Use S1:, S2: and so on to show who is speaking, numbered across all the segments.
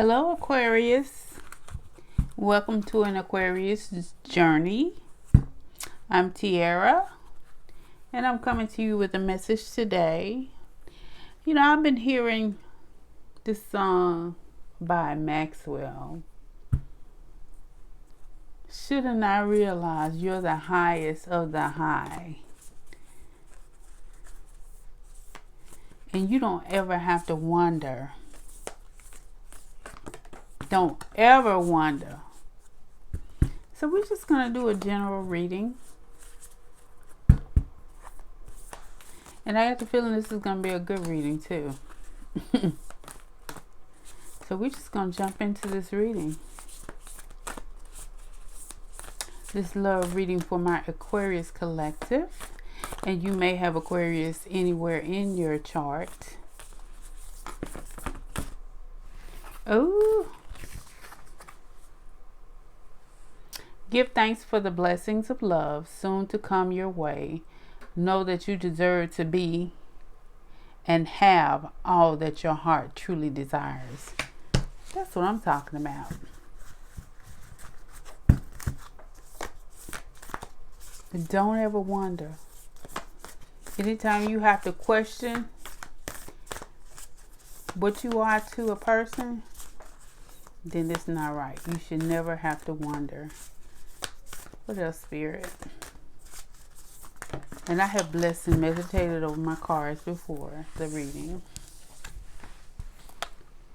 S1: Hello, Aquarius. Welcome to an Aquarius journey. I'm Tiara, and I'm coming to you with a message today. You know, I've been hearing this song by Maxwell. Shouldn't I realize you're the highest of the high? And you don't ever have to wonder. Don't ever wonder. So we're just going to do a general reading. And I got the feeling this is going to be a good reading too. So we're just going to jump into this reading. This love reading for my Aquarius collective. And you may have Aquarius anywhere in your chart. Oh. Give thanks for the blessings of love soon to come your way. Know that you deserve to be and have all that your heart truly desires. That's what I'm talking about. Don't ever wonder. Anytime you have to question what you are to a person, then it's not right. You should never have to wonder. What else, Spirit? And I have blessed and meditated over my cards before the reading.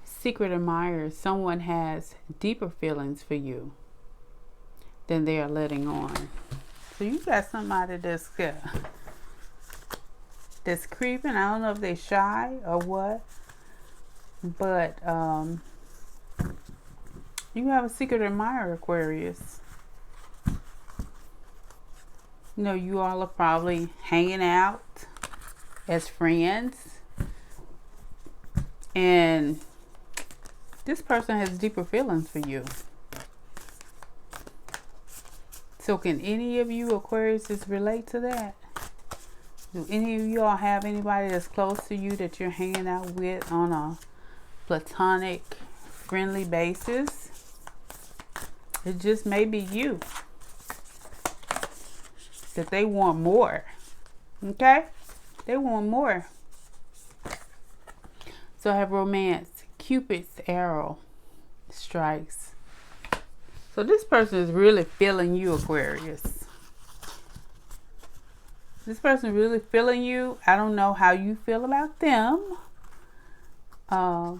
S1: Secret admirers. Someone has deeper feelings for you than they are letting on. So you got somebody that's creeping. I don't know if they're shy or what. But you have a secret admirer, Aquarius. You know, you all are probably hanging out as friends. And this person has deeper feelings for you. So can any of you Aquariuses relate to that? Do any of you all have anybody that's close to you that you're hanging out with on a platonic, friendly basis? It just may be you. That they want more. Okay? They want more. So I have romance. Cupid's arrow strikes. So this person is really feeling you, Aquarius. This person really feeling you. I don't know how you feel about them. But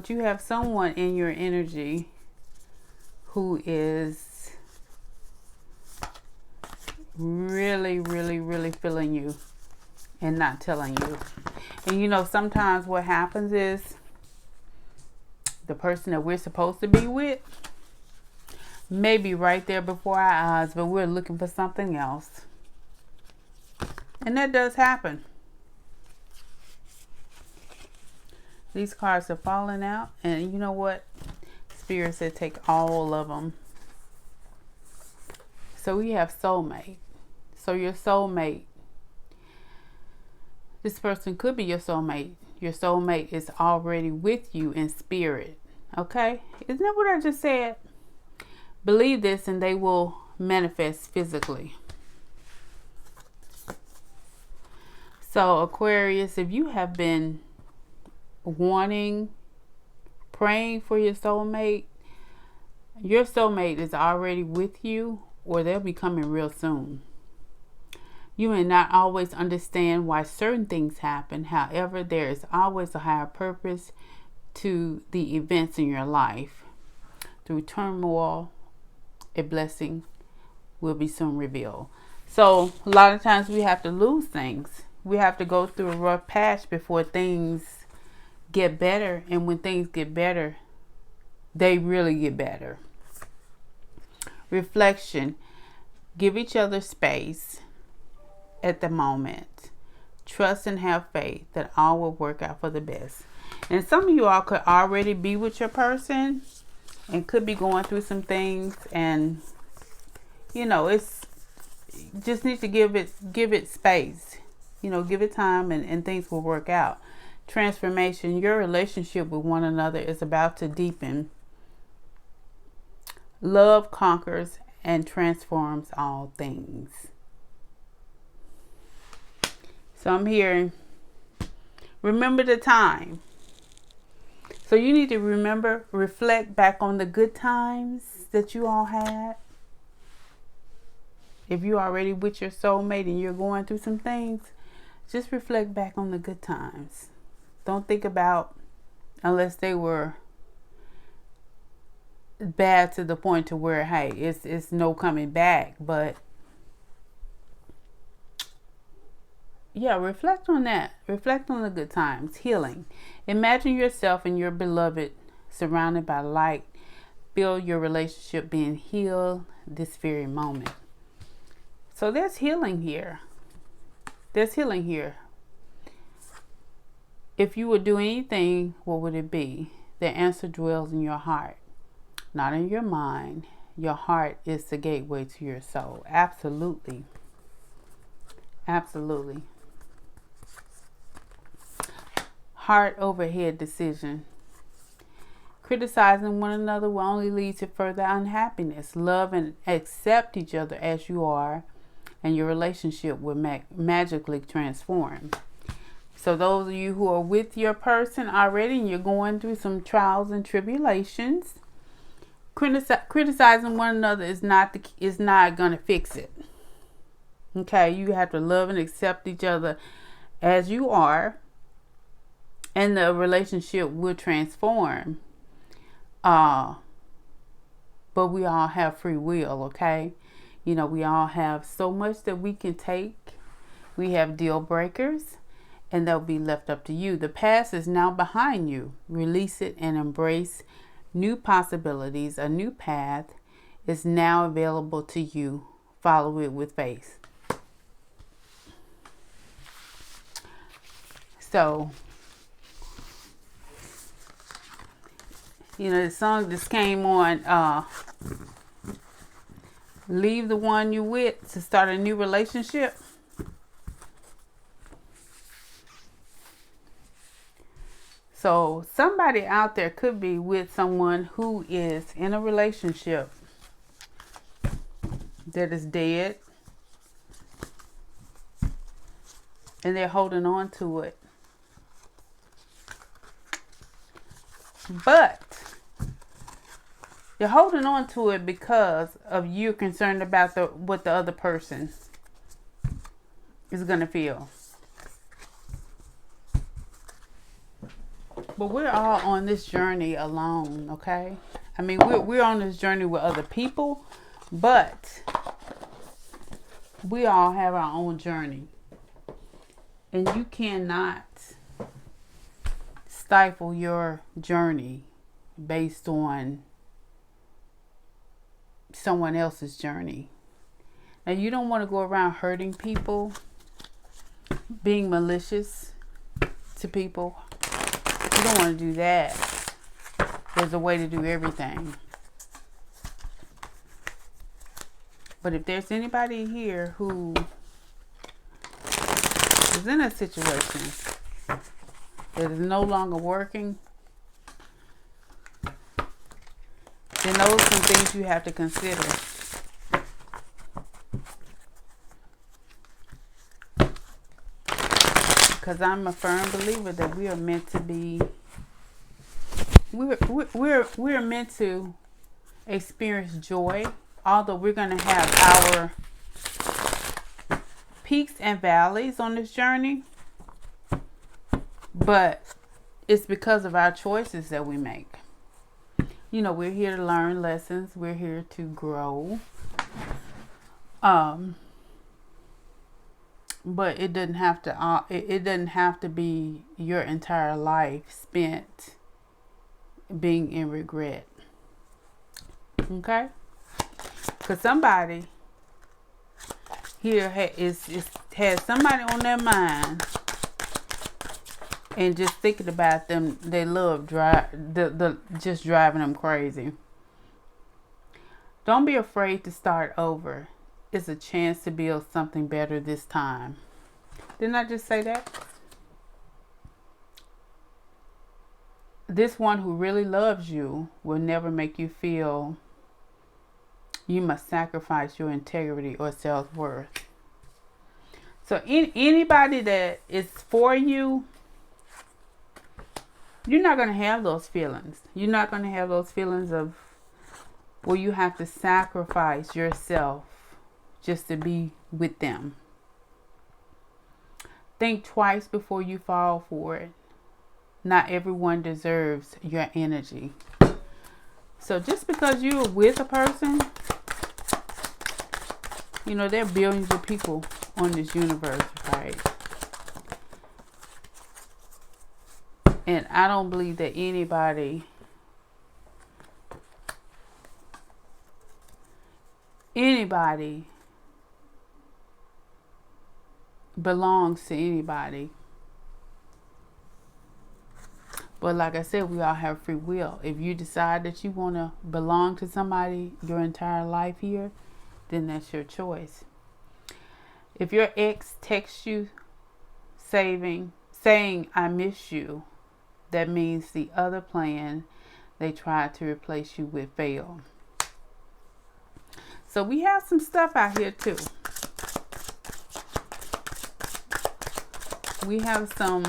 S1: you have someone in your energy who is really, really, really feeling you and not telling you. And you know, sometimes what happens is the person that we're supposed to be with may be right there before our eyes, but we're looking for something else. And that does happen. These cards are falling out, and you know what? Spirit said take all of them. So we have soulmate. So your soulmate, this person could be your soulmate. Your soulmate is already with you in spirit. Okay? Isn't that what I just said? Believe this and they will manifest physically. So Aquarius, if you have been praying for your soulmate is already with you, or they'll be coming real soon. You may not always understand why certain things happen. However, there is always a higher purpose to the events in your life. Through turmoil, a blessing will be soon revealed. So a lot of times we have to lose things. We have to go through a rough patch before things get better. And when things get better, they really get better. Reflection. Give each other space at the moment. Trust and have faith that all will work out for the best. And some of you all could already be with your person and could be going through some things, and you know, it's just need to give it space. You know, give it time, and things will work out. transformation. Your relationship with one another is about to deepen. Love conquers and transforms all things. So I'm hearing, remember the time. So you need to remember, reflect back on the good times that you all had. If you're already with your soulmate and you're going through some things, just reflect back on the good times. Don't think about, unless they were bad to the point to where, hey, it's no coming back. But yeah, reflect on that. Reflect on the good times. Healing. Imagine yourself and your beloved surrounded by light. Feel your relationship being healed this very moment. So there's healing here. There's healing here. If you would do anything, what would it be? The answer dwells in your heart, not in your mind. Your heart is the gateway to your soul. Absolutely. Absolutely. Heart over head decision. Criticizing one another will only lead to further unhappiness. Love and accept each other as you are, and your relationship will magically transform. So those of you who are with your person already and you're going through some trials and tribulations, criticizing one another is not going to fix it. Okay, you have to love and accept each other as you are, and the relationship will transform. But we all have free will, okay? You know, we all have so much that we can take. We have deal breakers, and they'll be left up to you. The past is now behind you. Release it and embrace new possibilities. A new path is now available to you. Follow it with faith. So, you know, the song just came on, leave the one you with to start a new relationship. So somebody out there could be with someone who is in a relationship that is dead, and they're holding on to it. But you're holding on to it because of you concerned about what the other person is going to feel. But we're all on this journey alone, okay? I mean, we're on this journey with other people, but we all have our own journey. And you cannot stifle your journey based on someone else's journey. Now, you don't want to go around hurting people, being malicious to people. You don't want to do that. There's a way to do everything. But if there's anybody here who is in a situation that is no longer working, then those are some things you have to consider. Because I'm a firm believer that we are meant to be, we're meant to experience joy. Although we're going to have our peaks and valleys on this journey, but it's because of our choices that we make. You know, we're here to learn lessons. We're here to grow. But it doesn't have to. It doesn't have to be your entire life spent being in regret. Okay. Because somebody here has somebody on their mind and just thinking about them, they love just driving them crazy. Don't be afraid to start over. It's a chance to build something better this time. Didn't I just say that? this one who really loves you will never make you feel you must sacrifice your integrity or self-worth. So anybody that is for you, you're not going to have those feelings. You're not going to have those feelings of where you have to sacrifice yourself just to be with them. Think twice before you fall for it. Not everyone deserves your energy. So just because you're with a person, you know, there are billions of people on this universe, right? And I don't believe that anybody belongs to anybody. But like I said, we all have free will. If you decide that you want to belong to somebody your entire life here, then that's your choice. If your ex texts you saying I miss you, that means the other plan they tried to replace you with failed. So we have some stuff out here too. We have some,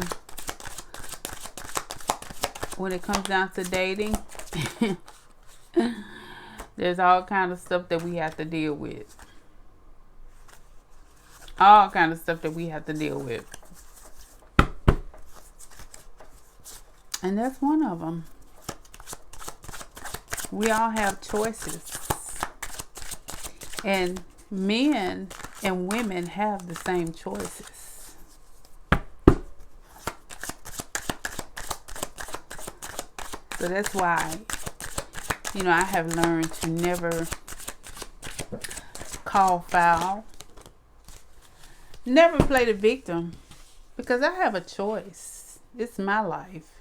S1: when it comes down to dating, there's all kind of stuff that we have to deal with. All kind of stuff that we have to deal with. And that's one of them. We all have choices. And men and women have the same choices. So that's why, you know, I have learned to never call foul. Never play the victim. Because I have a choice. It's my life.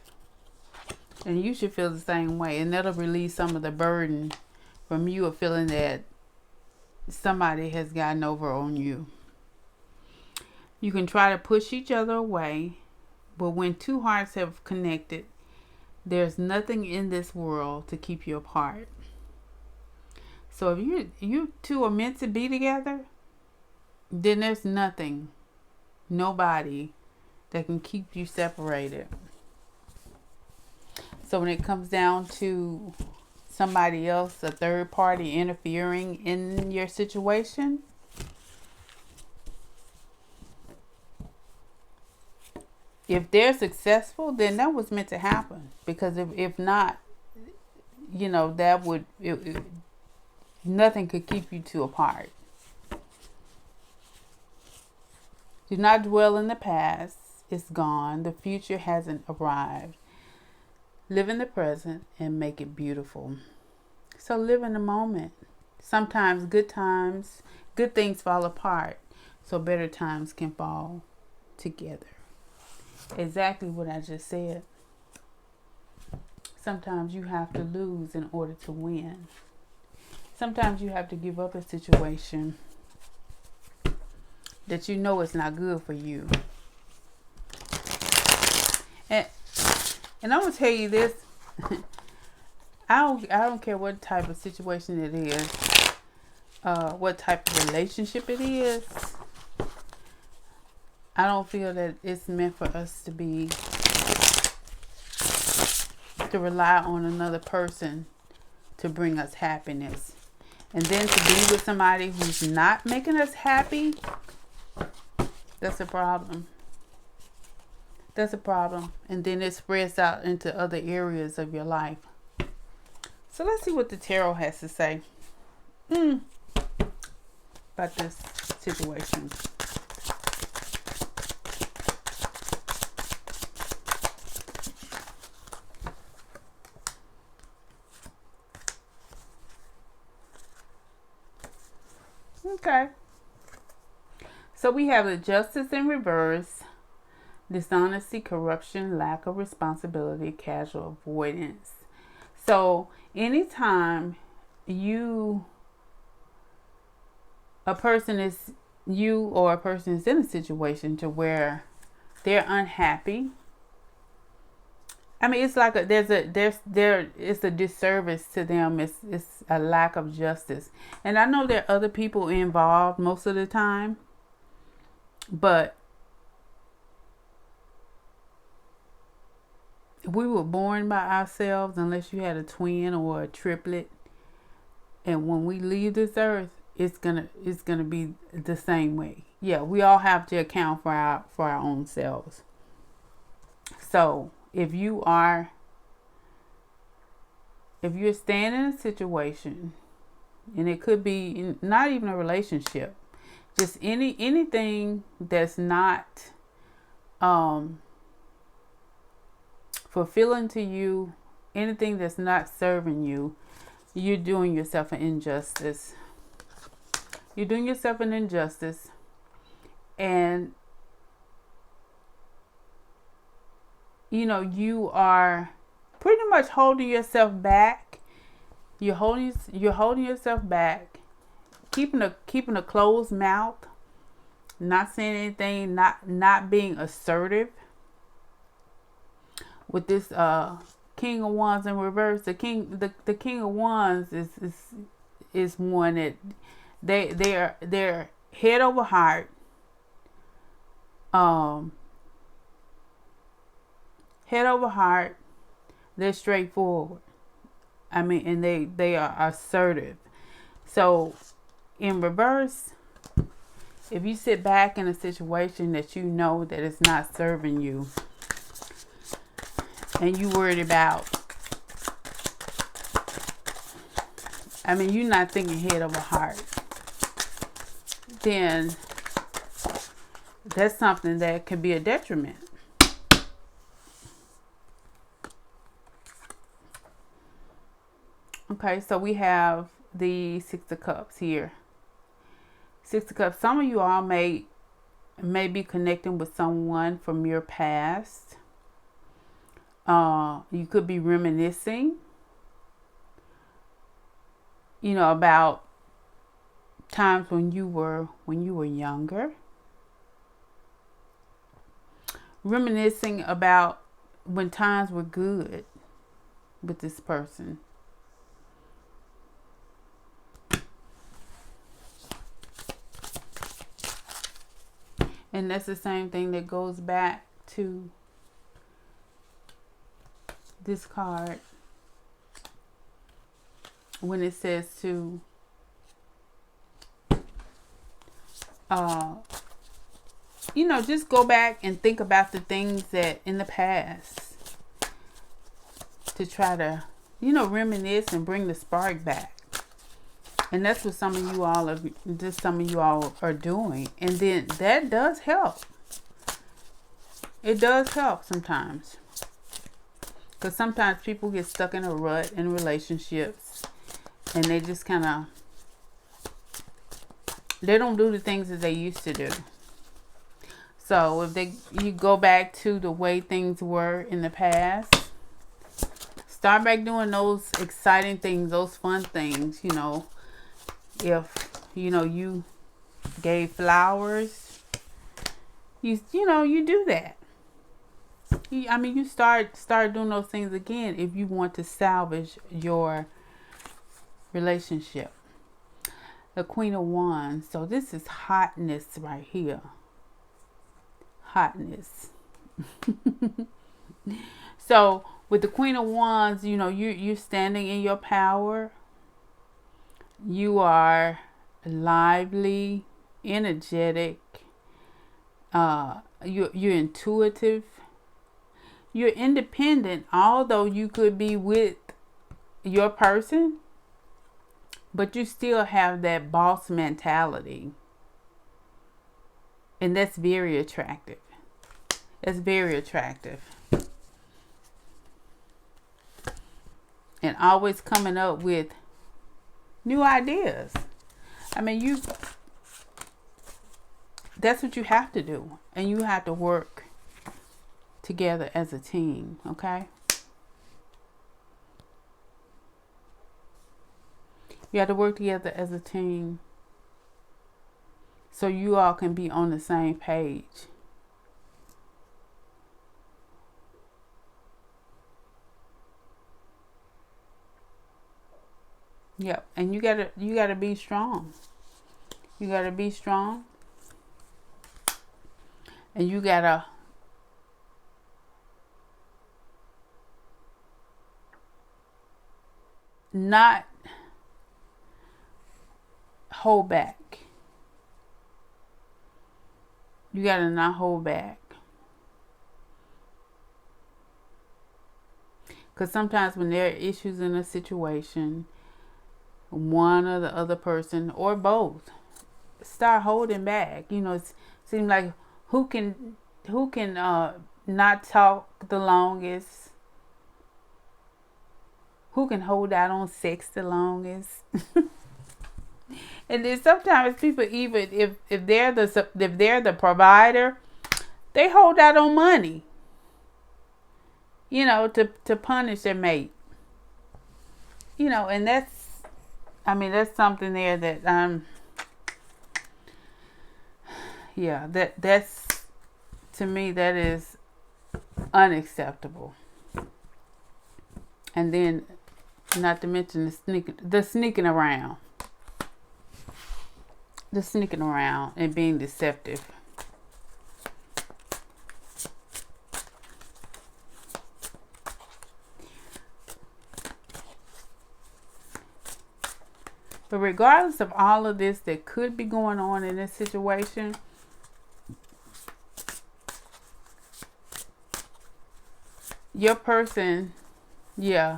S1: And you should feel the same way. And that'll release some of the burden from you of feeling that somebody has gotten over on you. You can try to push each other away. But when two hearts have connected, there's nothing in this world to keep you apart. So if you two are meant to be together, then there's nothing, nobody that can keep you separated. So when it comes down to somebody else, a third party interfering in your situation, if they're successful, then that was meant to happen. Because if not, you know, that would, nothing could keep you two apart. Do not dwell in the past. It's gone. The future hasn't arrived. Live in the present and make it beautiful. So live in the moment. Sometimes good things fall apart, so better times can fall together. Exactly what I just said. Sometimes you have to lose in order to win. Sometimes you have to give up a situation that you know is not good for you. And I'm gonna tell you this. I don't care what type of situation it is, what type of relationship it is. I don't feel that it's meant for us to rely on another person to bring us happiness. And then to be with somebody who's not making us happy, that's a problem. That's a problem. And then it spreads out into other areas of your life. So let's see what the tarot has to say about this situation. Okay. So we have the Justice in reverse. Dishonesty, corruption, lack of responsibility, casual avoidance. So anytime a person is in a situation to where they're unhappy, I mean, it's like it's a disservice to them. It's a lack of justice. And I know there are other people involved most of the time, but we were born by ourselves unless you had a twin or a triplet. And when we leave this earth, it's gonna be the same way. Yeah, we all have to account for our own selves. So if you're staying in a situation, and it could be not even a relationship, just anything that's not fulfilling to you, anything that's not serving you, you're doing yourself an injustice. You're doing yourself an injustice, and you are pretty much holding yourself back. You're holding yourself back, keeping a closed mouth, not saying anything, not being assertive. With this King of Wands in reverse, the King of Wands is one that they're head over heart. Head over heart. They're straightforward. I mean, and they are assertive. So in reverse, if you sit back in a situation that you know that it's not serving you, and you worried about, I mean, you're not thinking head over heart, then that's something that could be a detriment. Okay, so we have the Six of Cups here. Six of Cups. Some of you all may be connecting with someone from your past. You could be reminiscing, about times when you were younger. Reminiscing about when times were good with this person. And that's the same thing that goes back to this card when it says to just go back and think about the things that in the past, to try to reminisce and bring the spark back. And that's what some of you all are doing. And then that does help. It does help sometimes. Because sometimes people get stuck in a rut in relationships. And they just they don't do the things that they used to do. So if you go back to the way things were in the past, start back doing those exciting things, those fun things, If you gave flowers, you do that. You start doing those things again if you want to salvage your relationship. The Queen of Wands. So this is hotness right here. Hotness. So with the Queen of Wands, you're standing in your power. You are lively, energetic. You're intuitive. You're independent, although you could be with your person, but you still have that boss mentality. And that's very attractive. That's very attractive. And always coming up with new ideas. That's what you have to do. And you have to work together as a team, okay? You have to work together as a team so you all can be on the same page. Yep. And you gotta be strong. You gotta be strong. And you gotta not hold back. You gotta not hold back. Because sometimes when there are issues in a situation, one or the other person or both start holding back. It seems like who can not talk the longest, who can hold out on sex the longest. And then sometimes people, even if they're the provider, they hold out on money, to punish their mate. And that's something there that that's, to me, that is unacceptable. And then, not to mention the sneaking around and being deceptive. But regardless of all of this that could be going on in this situation, your person, they're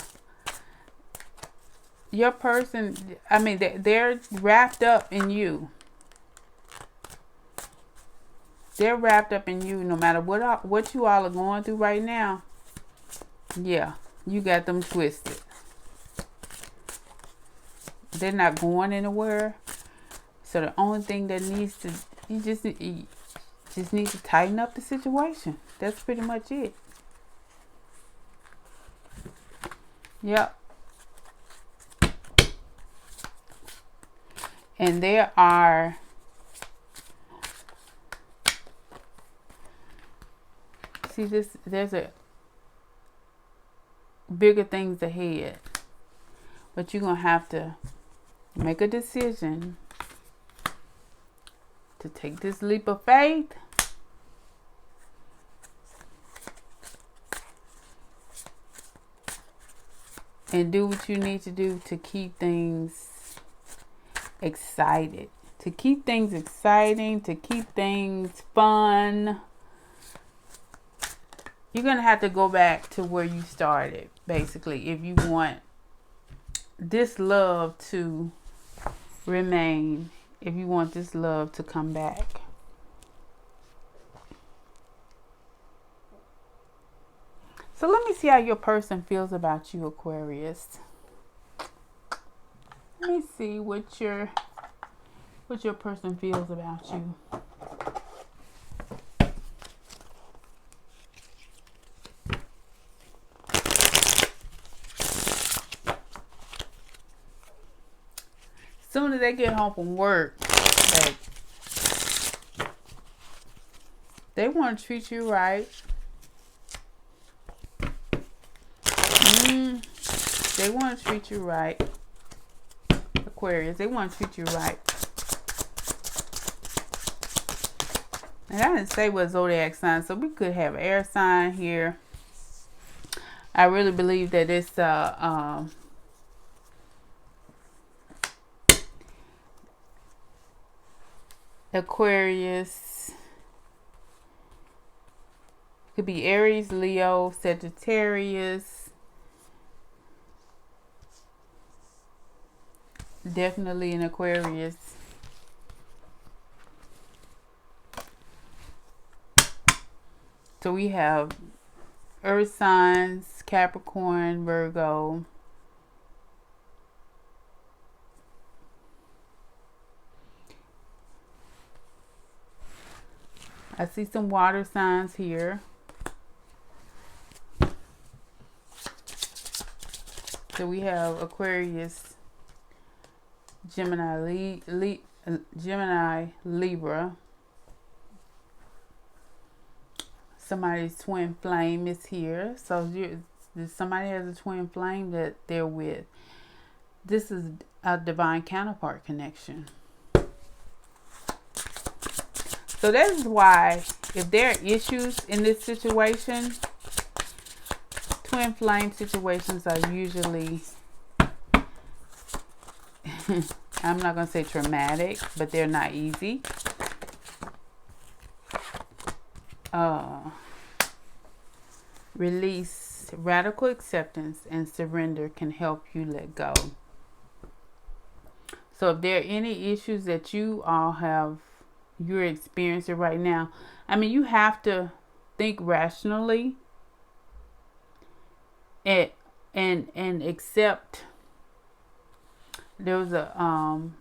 S1: wrapped up in you. They're wrapped up in you no matter what you all are going through right now. Yeah, you got them twisted. They're not going anywhere. So the only thing that you just need to tighten up the situation. That's pretty much it. Yep. And there are there's a bigger things ahead. But you're going to have to make a decision to take this leap of faith and do what you need to do to keep things excited. To keep things exciting, to keep things fun. You're going to have to go back to where you started, basically, if you want this love to remain, if you want this love to come back. So let me see how your person feels about you, Aquarius. Let me see what your person feels about you. Soon as they get home from work, they want to treat you right. They want to treat you right. Aquarius, they want to treat you right. And I didn't say what zodiac sign, so we could have air sign here. I really believe that it's Aquarius. Could be Aries, Leo, Sagittarius. Definitely an Aquarius. So we have earth signs, Capricorn, Virgo. I see some water signs here. So we have Aquarius, Gemini, Gemini, Libra. Somebody's twin flame is here. So somebody has a twin flame that they're with. This is a divine counterpart connection. So that is why, if there are issues in this situation, twin flame situations are usually, I'm not going to say traumatic, but they're not easy. Release, radical acceptance, and surrender can help you let go. So if there are any issues that you're experiencing right now, I mean, you have to think rationally and accept. There was a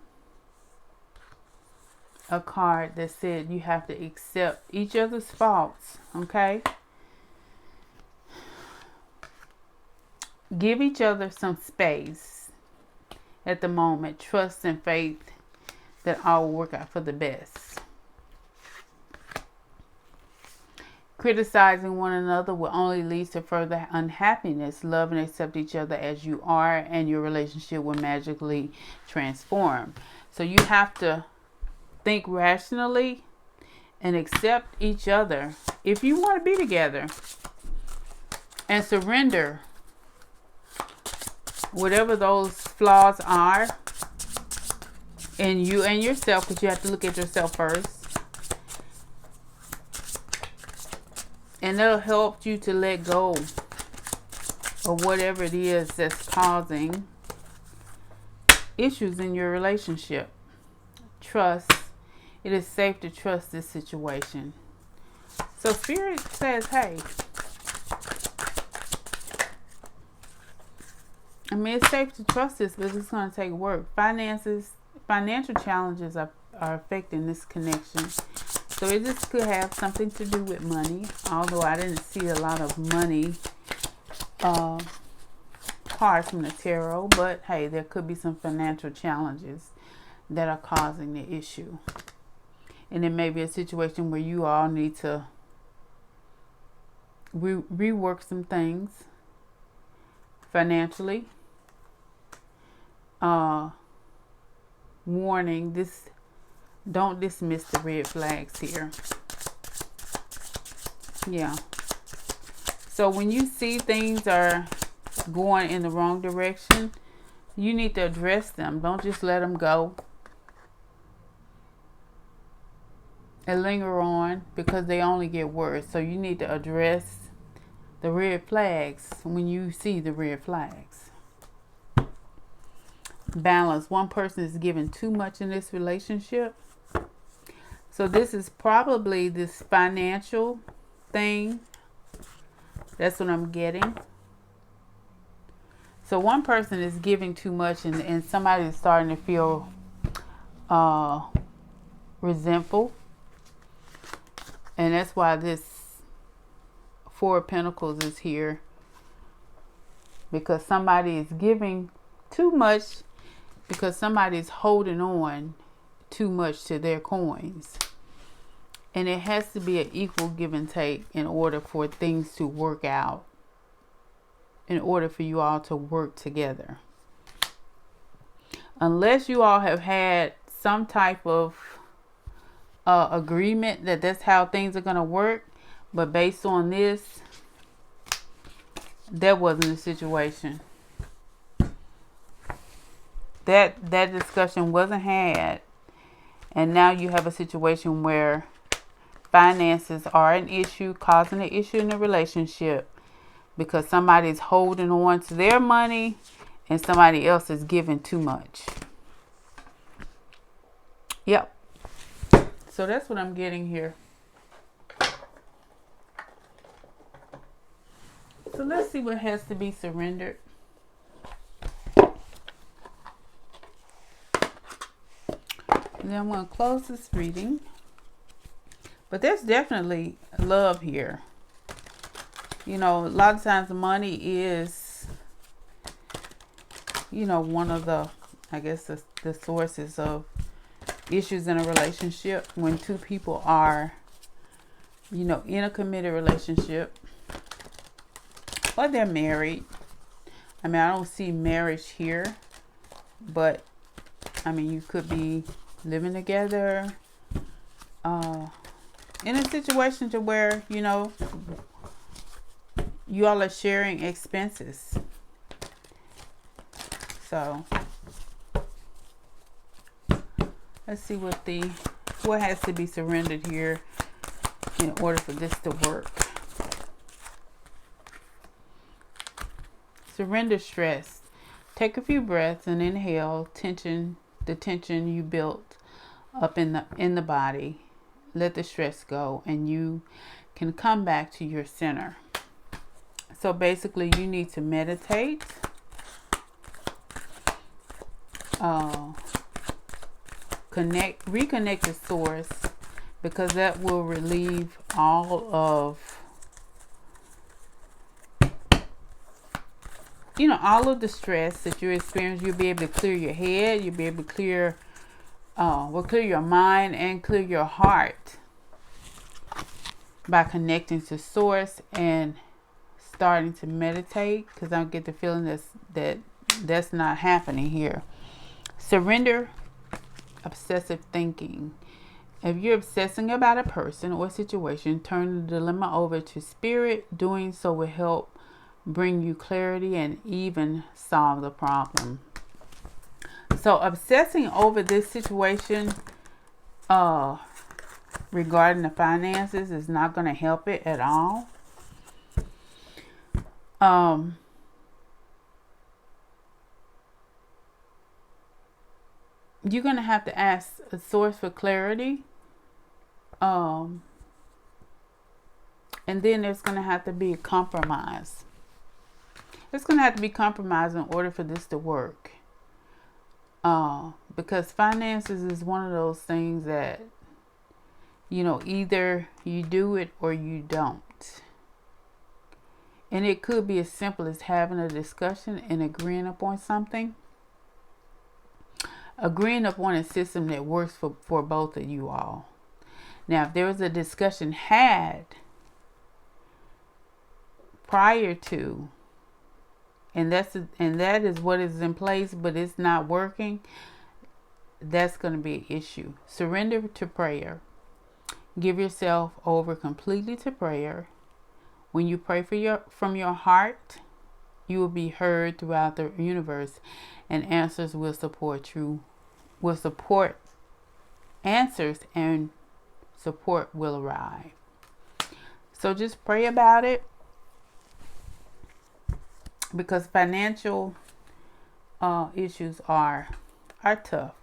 S1: card that said you have to accept each other's faults, okay? Give each other some space at the moment. Trust and faith that all will work out for the best. Criticizing one another will only lead to further unhappiness. Love and accept each other as you are, and your relationship will magically transform. So you have to think rationally and accept each other if you want to be together, and surrender whatever those flaws are in you and yourself, because you have to look at yourself first. And that'll help you to let go of whatever it is that's causing issues in your relationship. Trust. It is safe to trust this situation. So Spirit says, hey, I mean, it's safe to trust this, but it's going to take work. Financial challenges are affecting this connection. So this could have something to do with money, although I didn't see a lot of money cards from the tarot. But hey, there could be some financial challenges that are causing the issue. And it may be a situation where you all need to rework some things financially. Warning, don't dismiss the red flags here. Yeah. So when you see things are going in the wrong direction, you need to address them. Don't just let them go and linger on, because they only get worse. So you need to address the red flags when you see the red flags. Balance. One person is giving too much in this relationship. So this is probably this financial thing. That's what I'm getting. So one person is giving too much, and somebody is starting to feel resentful. And that's why this Four of Pentacles is here. Because somebody is giving too much, because somebody is holding on too much to their coins. And it has to be an equal give and take in order for things to work out. In order for you all to work together. Unless you all have had some type of agreement that that's how things are going to work. But based on this, that wasn't the situation. That discussion wasn't had. And now you have a situation where finances are an issue, causing an issue in the relationship, because somebody's holding on to their money and somebody else is giving too much. Yep. So that's what I'm getting here. So let's see what has to be surrendered. And then I'm going to close this reading. But there's definitely love here. You know, a lot of times money is, you know, one of the, I guess, the sources of issues in a relationship. When two people are, you know, in a committed relationship, or they're married. I mean, I don't see marriage here. But I mean, you could be living together in a situation to where, you know, you all are sharing expenses. So let's see what has to be surrendered here in order for this to work. Surrender stress. Take a few breaths and inhale the tension you built up in the body. Let the stress go and you can come back to your center. So basically you need to meditate. Reconnect to source, because that will relieve all of, you know, all of the stress that you experience. You'll be able to clear your head. You'll be able to clear your mind and clear your heart by connecting to source and starting to meditate, because I get the feeling that's not happening here. Surrender obsessive thinking. If you're obsessing about a person or situation, turn the dilemma over to spirit. Doing so will help bring you clarity and even solve the problem. So obsessing over this situation regarding the finances is not going to help it at all. You're going to have to ask a source for clarity. And then there's going to have to be a compromise. It's going to have to be compromised in order for this to work. Because finances is one of those things that, you know, either you do it or you don't. And it could be as simple as having a discussion and agreeing upon something. Agreeing upon a system that works for both of you all. Now, if there was a discussion had prior to, and that is what is in place, but it's not working, that's going to be an issue. Surrender to prayer. Give yourself over completely to prayer. When you pray from your heart, you will be heard throughout the universe, and answers will support answers, and support will arrive. So just pray about it, because financial issues are tough.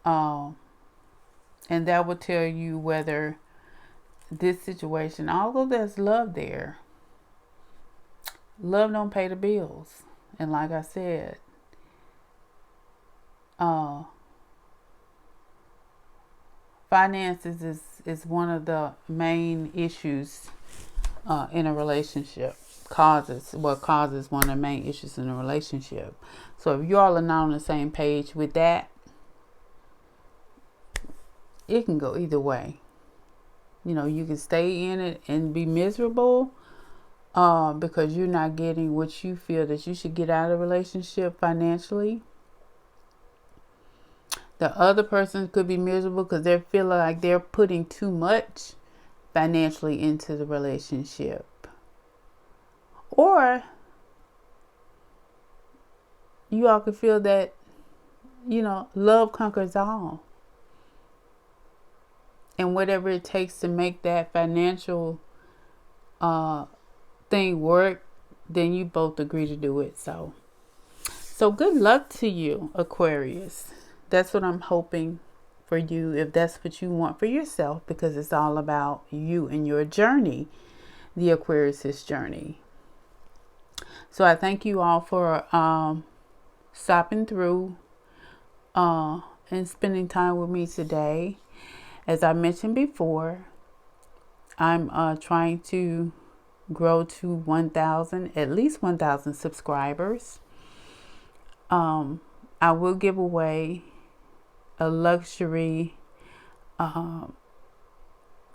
S1: And that will tell you whether this situation, although there's love there, love don't pay the bills. And like I said, finances is one of the main issues in a relationship. Causes one of the main issues in a relationship. So if you all are not on the same page with that, it can go either way. You know, you can stay in it and be miserable because you're not getting what you feel that you should get out of a relationship financially. The other person could be miserable because they're feeling like they're putting too much financially into the relationship. Or you all could feel that, you know, love conquers all. And whatever it takes to make that financial thing work, then you both agree to do it. So good luck to you, Aquarius. That's what I'm hoping for you, if that's what you want for yourself, because it's all about you and your journey, the Aquarius's journey. So I thank you all for stopping through and spending time with me today. As I mentioned before, I'm trying to grow to 1,000, at least 1,000 subscribers. I will give away a luxury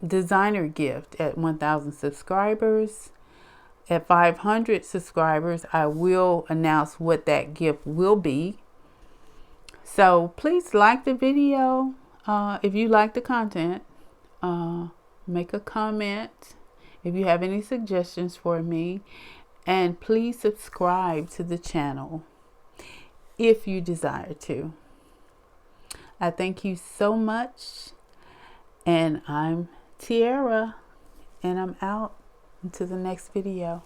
S1: designer gift at 1,000 subscribers. At 500 subscribers, I will announce what that gift will be. So please like the video. If you like the content, make a comment if you have any suggestions for me, and please subscribe to the channel if you desire to. I thank you so much, and I'm Tiara, and I'm out until the next video.